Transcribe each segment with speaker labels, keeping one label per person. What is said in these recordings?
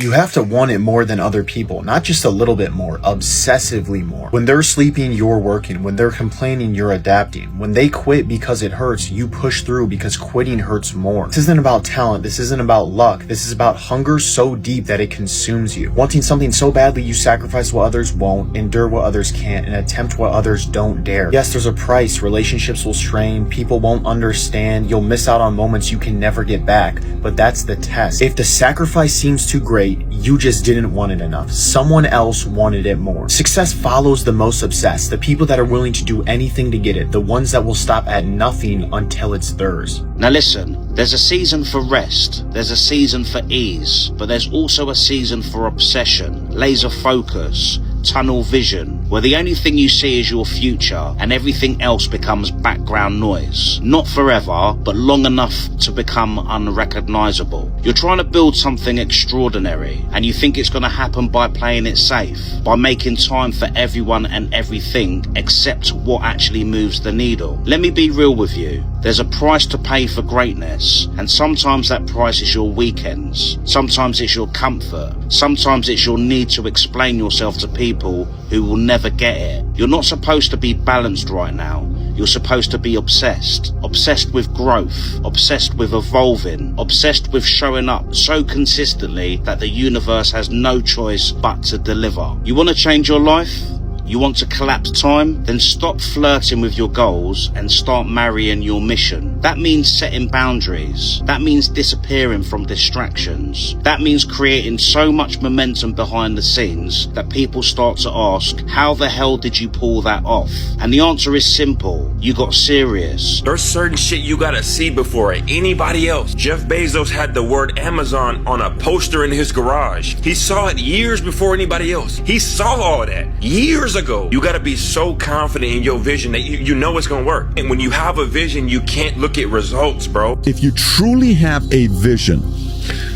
Speaker 1: You have to want it more than other people, not just a little bit more, obsessively more. When they're sleeping, you're working. When they're complaining, you're adapting. When they quit because it hurts, you push through because quitting hurts more. This isn't about talent. This isn't about luck. This is about hunger so deep that it consumes you. Wanting something so badly, you sacrifice what others won't, endure what others can't, and attempt what others don't dare. Yes, there's a price. Relationships will strain. People won't understand. You'll miss out on moments you can never get back. But that's the test. If the sacrifice seems too great, you just didn't want it enough. Someone else wanted it more. Success follows the most obsessed, the people that are willing to do anything to get it, the ones that will stop at nothing until it's theirs.
Speaker 2: Now listen, there's a season for rest, there's a season for ease, but there's also a season for obsession, laser focus, tunnel vision, where the only thing you see is your future and everything else becomes background noise. Not forever, but long enough to become unrecognizable. You're trying to build something extraordinary and you think it's going to happen by playing it safe, by making time for everyone and everything except what actually moves the needle. Let me be real with you. There's a price to pay for greatness, and sometimes that price is your weekends. Sometimes it's your comfort. Sometimes it's your need to explain yourself to people who will never get it. You're not supposed to be balanced right now. You're supposed to be obsessed. Obsessed with growth. Obsessed with evolving. Obsessed with showing up so consistently that the universe has no choice but to deliver. You want to change your life? You want to collapse time? Then stop flirting with your goals and start marrying your mission. That means setting boundaries. That means disappearing from distractions. That means creating so much momentum behind the scenes that people start to ask, how the hell did you pull that off? And the answer is simple. You got serious.
Speaker 3: There's certain shit you gotta see before anybody else. Jeff Bezos had the word Amazon on a poster in his garage. He saw it years before anybody else. He saw all that years ago. You gotta be so confident in your vision that you know it's gonna work. And when you have a vision, you can't look at results, bro.
Speaker 4: If you truly have a vision,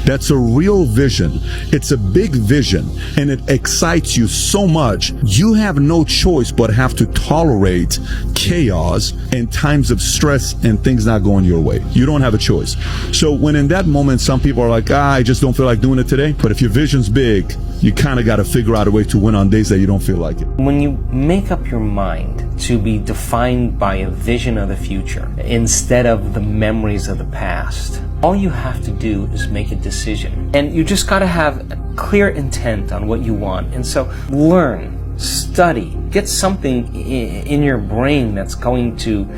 Speaker 4: that's a real vision. It's a big vision and it excites you so much. You have no choice but have to tolerate chaos and times of stress and things not going your way. You don't have a choice. So when in that moment, some people are like, I just don't feel like doing it today. But if your vision's big, you kind of got to figure out a way to win on days that you don't feel like it.
Speaker 5: When you make up your mind to be defined by a vision of the future instead of the memories of the past, all you have to do is make a decision. And you just got to have a clear intent on what you want. And so learn, study, get something in your brain that's going to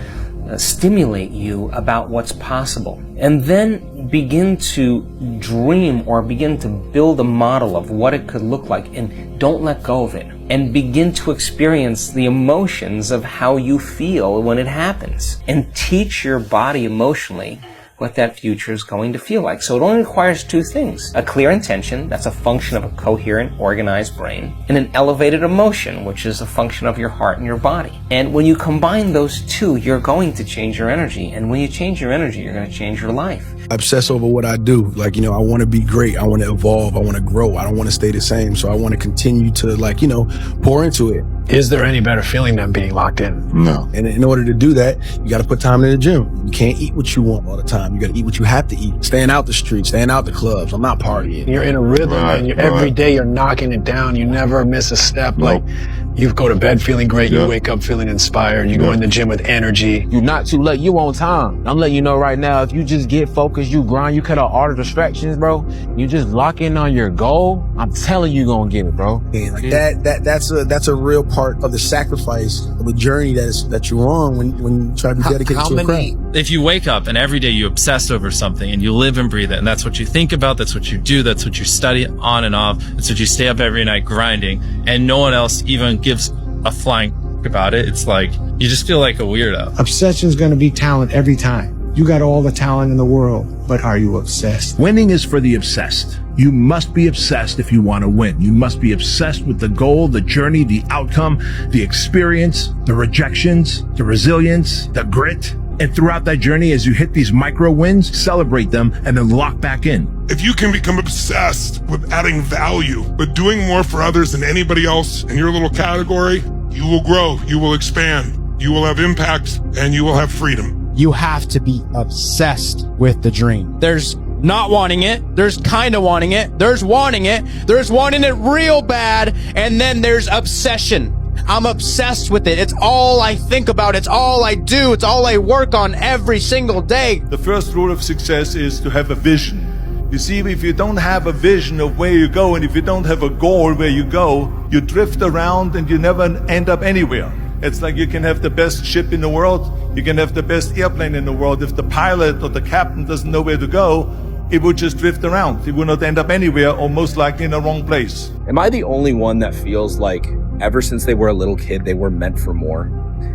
Speaker 5: stimulate you about what's possible. And then begin to dream or begin to build a model of what it could look like, and don't let go of it. And begin to experience the emotions of how you feel when it happens. And teach your body emotionally what that future is going to feel like. So it only requires two things: a clear intention, that's a function of a coherent, organized brain, and an elevated emotion, which is a function of your heart and your body. And when you combine those two, you're going to change your energy. And when you change your energy, you're going to change your life.
Speaker 6: I obsess over what I do. Like, I want to be great. I want to evolve. I want to grow. I don't want to stay the same. So I want to continue to, pour into it.
Speaker 7: Is there any better feeling than being locked in?
Speaker 6: No. And in order to do that, you got to put time in the gym. You can't eat what you want all the time. You got to eat what you have to eat. Staying out the streets, staying out the clubs. I'm not partying.
Speaker 7: You're in a rhythm, and every day you're knocking it down. You never miss a step.
Speaker 6: Nope.
Speaker 7: Like, you go to bed feeling great. You wake up feeling inspired. You go in the gym with energy.
Speaker 8: You're not too late. You on time. I'm letting you know right now, if you just get focused, you grind, you cut out all the distractions, bro. You just lock in on your goal. I'm telling you, gonna get it, bro.
Speaker 6: And that's a real part of the sacrifice of the journey that you're on when you try to be dedicated to a craft.
Speaker 9: If you wake up and every day you obsess over something and you live and breathe it, and that's what you think about, that's what you do, that's what you study on and off, that's what you stay up every night grinding, and no one else even gives a flying about it, it's like you just feel like a weirdo.
Speaker 10: Obsession's gonna be talent every time. You got all the talent in the world, but are you obsessed?
Speaker 11: Winning is for the obsessed. You must be obsessed if you want to win. You must be obsessed with the goal, the journey, the outcome, the experience, the rejections, the resilience, the grit. And throughout that journey, as you hit these micro wins, celebrate them and then lock back in.
Speaker 12: If you can become obsessed with adding value, but doing more for others than anybody else in your little category, you will grow, you will expand, you will have impact, and you will have freedom.
Speaker 10: You have to be obsessed with the dream. There's
Speaker 13: not wanting it, there's kind of wanting it, there's wanting it real bad, and then there's obsession. I'm obsessed with it. It's all I think about. It's all I do. It's all I work on every single day.
Speaker 14: The first rule of success is to have a vision. You see, if you don't have a vision of where you go, and if you don't have a goal where you go, you drift around and you never end up anywhere. It's like you can have the best ship in the world, you can have the best airplane in the world. If the pilot or the captain doesn't know where to go, it would just drift around. It would not end up anywhere, or most likely in the wrong place.
Speaker 15: Am I the only one that feels like ever since they were a little kid, they were meant for more?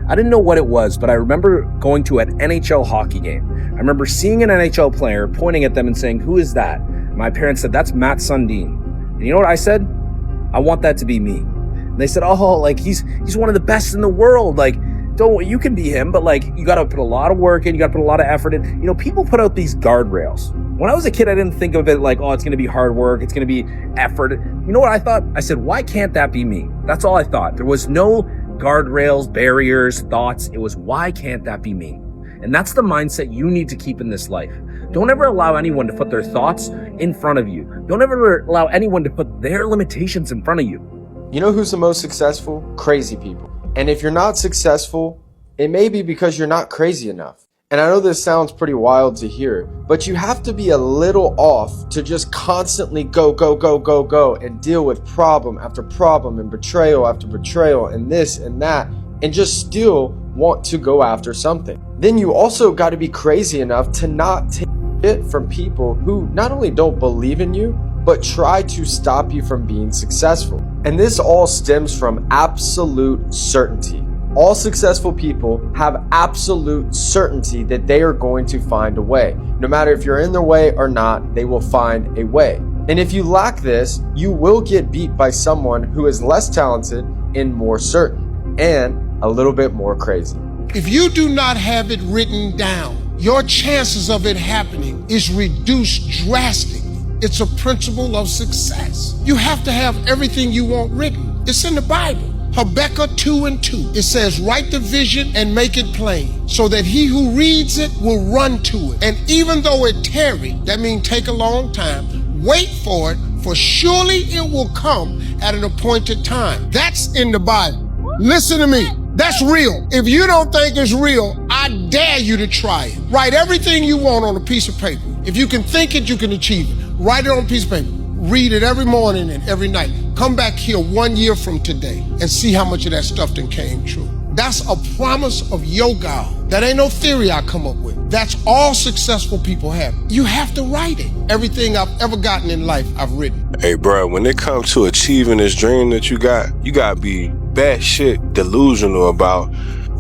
Speaker 15: I didn't know what it was, but I remember going to an NHL hockey game. I remember seeing an NHL player, pointing at them and saying, "Who is that?" My parents said, "That's Matt Sundin." And you know what I said? "I want that to be me." And they said, "Oh, like he's one of the best in the world. Like, you can be him, but like you got to put a lot of work in, you got to put a lot of effort in." You know, people put out these guardrails. When I was a kid, I didn't think of it like, oh, it's going to be hard work, it's going to be effort. You know what I thought? I said, why can't that be me? That's all I thought. There was no guardrails, barriers, thoughts. It was, why can't that be me? And that's the mindset you need to keep in this life. Don't ever allow anyone to put their thoughts in front of you. Don't ever allow anyone to put their limitations in front of you.
Speaker 16: You know who's the most successful? Crazy people. And if you're not successful, it may be because you're not crazy enough. And I know this sounds pretty wild to hear, but you have to be a little off to just constantly go and deal with problem after problem and betrayal after betrayal and this and that, and just still want to go after something. Then you also got to be crazy enough to not take shit from people who not only don't believe in you, but try to stop you from being successful. And this all stems from absolute certainty. All successful people have absolute certainty that they are going to find a way. No matter if you're in their way or not, they will find a way. And if you lack this, you will get beat by someone who is less talented and more certain, and a little bit more crazy.
Speaker 17: If you do not have it written down, your chances of it happening is reduced drastically. It's a principle of success. You have to have everything you want written. It's in the Bible. Habakkuk 2:2. It says, write the vision and make it plain, so that he who reads it will run to it. And even though it tarry, that means take a long time, wait for it, for surely it will come at an appointed time. That's in the Bible. Listen to me. That's real. If you don't think it's real, I dare you to try it. Write everything you want on a piece of paper. If you can think it, you can achieve it. Write it on a piece of paper. Read it every morning and every night. Come back here 1 year from today and see how much of that stuff then came true. That's a promise of yoga. That ain't no theory I come up with. That's all successful people have. You have to write it. Everything I've ever gotten in life, I've written.
Speaker 18: Hey, bro, when it comes to achieving this dream that you got to be batshit delusional about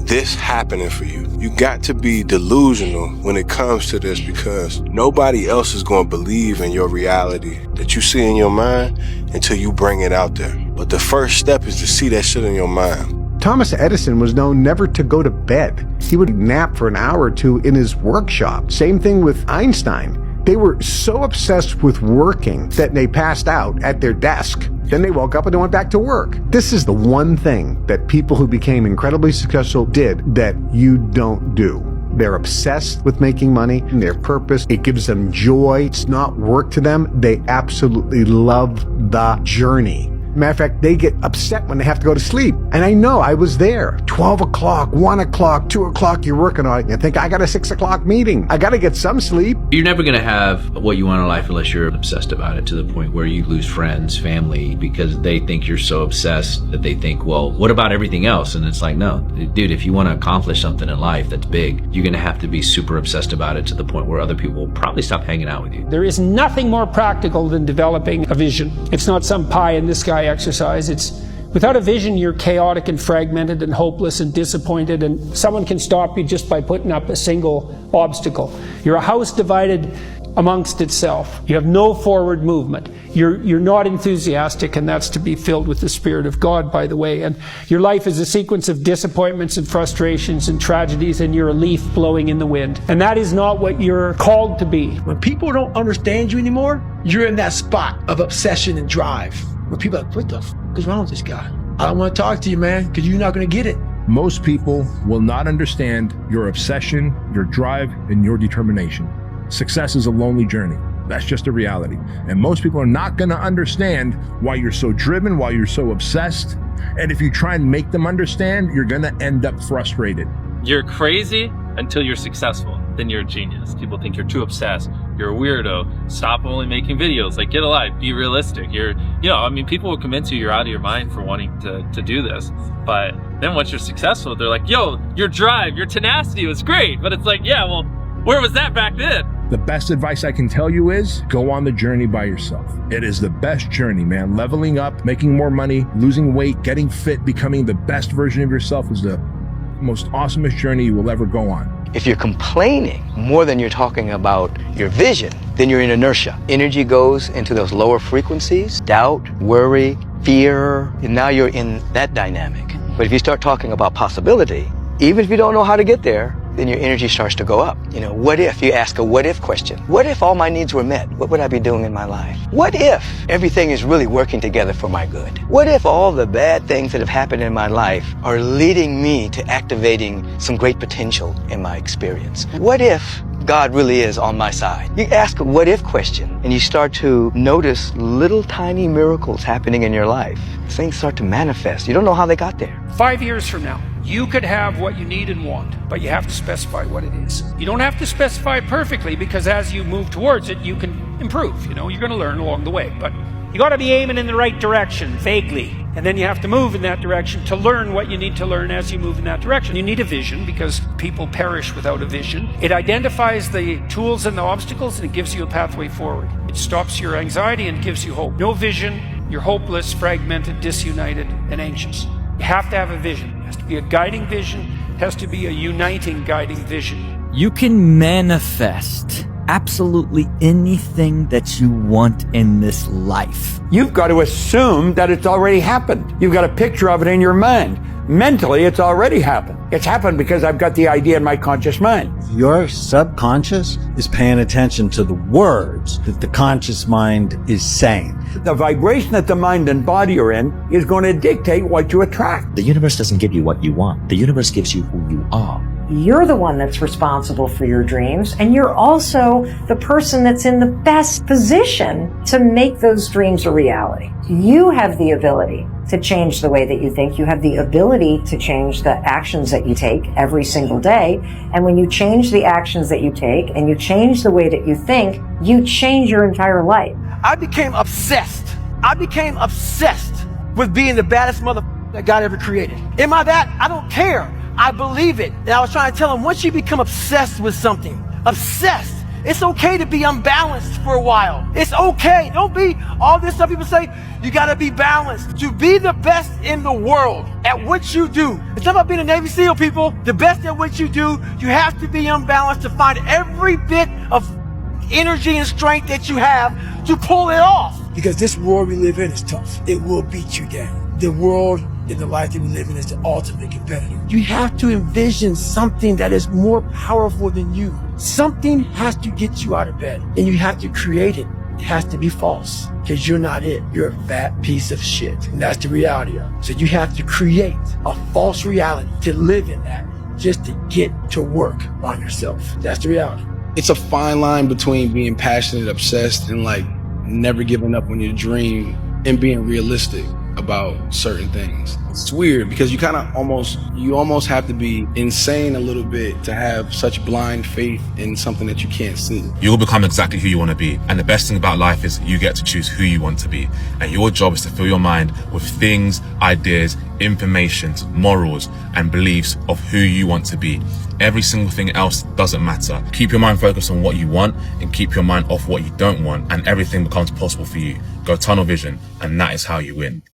Speaker 18: this happening for you. You got to be delusional when it comes to this, because nobody else is going to believe in your reality that you see in your mind until you bring it out there. But the first step is to see that shit in your mind.
Speaker 10: Thomas Edison was known never to go to bed. He would nap for an hour or two in his workshop. Same thing with Einstein. They were so obsessed with working that they passed out at their desk. Then they woke up and they went back to work. This is the one thing that people who became incredibly successful did that you don't do. They're obsessed with making money and their purpose. It gives them joy. It's not work to them. They absolutely love the journey. Matter of fact, they get upset when they have to go to sleep. And I know, I was there. 12 o'clock, 1 o'clock, 2 o'clock, you're working on it. You think, I got a 6 o'clock meeting. I got to get some sleep.
Speaker 19: You're never going to have what you want in life unless you're obsessed about it, to the point where you lose friends, family, because they think you're so obsessed that they think, well, what about everything else? And it's like, no, dude, if you want to accomplish something in life that's big, you're going to have to be super obsessed about it to the point where other people will probably stop hanging out with you.
Speaker 20: There is nothing more practical than developing a vision. It's not some pie in the sky exercise. It's without a vision, you're chaotic and fragmented and hopeless and disappointed, and someone can stop you just by putting up a single obstacle. You're a house divided amongst itself. You have no forward movement. You're not enthusiastic, and that's to be filled with the Spirit of God, by the way. And your life is a sequence of disappointments and frustrations and tragedies, and you're a leaf blowing in the wind. And that is not what you're called to be.
Speaker 7: When people don't understand you anymore, you're in that spot of obsession and drive. Where people are like, what the f*** is wrong with this guy? I don't want to talk to you, man, because you're not going to get it.
Speaker 11: Most people will not understand your obsession, your drive, and your determination. Success is a lonely journey. That's just a reality. And most people are not going to understand why you're so driven, why you're so obsessed. And if you try and make them understand, you're going to end up frustrated.
Speaker 9: You're crazy until you're successful. Then you're a genius. People think you're too obsessed. You're a weirdo. Stop only making videos. Like, get a life. Be realistic. People will convince you you're out of your mind for wanting to do this. But then once you're successful, they're like, yo, your drive, your tenacity was great. But it's like, yeah, well, where was that back then?
Speaker 11: The best advice I can tell you is go on the journey by yourself. It is the best journey, man. Leveling up, making more money, losing weight, getting fit, becoming the best version of yourself is the most awesomest journey you will ever go on.
Speaker 21: If you're complaining more than you're talking about your vision, then you're in inertia. Energy goes into those lower frequencies, doubt, worry, fear, and now you're in that dynamic. But if you start talking about possibility, even if you don't know how to get there, then your energy starts to go up. What if you ask a what if question? What if all my needs were met? What would I be doing in my life? What if everything is really working together for my good? What if all the bad things that have happened in my life are leading me to activating some great potential in my experience? What if God really is on my side? You ask a what if question and you start to notice little tiny miracles happening in your life. Things start to manifest. You don't know how they got there.
Speaker 20: 5 years from now, you could have what you need and want, but you have to specify what it is. You don't have to specify perfectly, because as you move towards it, you can improve. You're going to learn along the way, but you got to be aiming in the right direction, vaguely. And then you have to move in that direction to learn what you need to learn as you move in that direction. You need a vision, because people perish without a vision. It identifies the tools and the obstacles, and it gives you a pathway forward. It stops your anxiety and gives you hope. No vision, you're hopeless, fragmented, disunited, and anxious. You have to have a vision. It has to be a guiding vision. It has to be a uniting guiding vision.
Speaker 22: You can manifest absolutely anything that you want in this life.
Speaker 23: You've got to assume that it's already happened. You've got a picture of it in your mind. Mentally, it's already happened. It's happened because I've got the idea in my conscious mind.
Speaker 24: Your subconscious is paying attention to the words that the conscious mind is saying.
Speaker 23: The vibration that the mind and body are in is going to dictate what you attract.
Speaker 25: The universe doesn't give you what you want. The universe gives you who you are.
Speaker 26: You're the one that's responsible for your dreams, and you're also the person that's in the best position to make those dreams a reality. You have the ability to change the way that you think. You have the ability to change the actions that you take every single day. And when you change the actions that you take and you change the way that you think, you change your entire life.
Speaker 23: I became obsessed. With being the baddest motherfucker that God ever created. Am I that? I don't care. I believe it. And I was trying to tell him, once you become obsessed with something, it's okay to be unbalanced for a while. It's okay. Don't be all this stuff people say, you gotta be balanced. To be the best in the world at what you do. It's not about being a Navy SEAL, people. The best at what you do, you have to be unbalanced to find every bit of energy and strength that you have to pull it off.
Speaker 7: Because this world we live in is tough. It will beat you down. The world in the life that we live in is the ultimate competitor. You have to envision something that is more powerful than you. Something has to get you out of bed, and you have to create it. It has to be false, because you're not it. You're a fat piece of shit, and that's the reality of it. So you have to create a false reality to live in that, just to get to work on yourself. That's the reality.
Speaker 6: It's a fine line between being passionate, obsessed, and like never giving up on your dream, and being realistic about certain things. It's weird because you almost have to be insane a little bit to have such blind faith in something that you can't see.
Speaker 27: You'll become exactly who you want to be. And the best thing about life is you get to choose who you want to be. And your job is to fill your mind with things, ideas, information, morals, and beliefs of who you want to be. Every single thing else doesn't matter. Keep your mind focused on what you want and keep your mind off what you don't want, and everything becomes possible for you. Go tunnel vision, and that is how you win.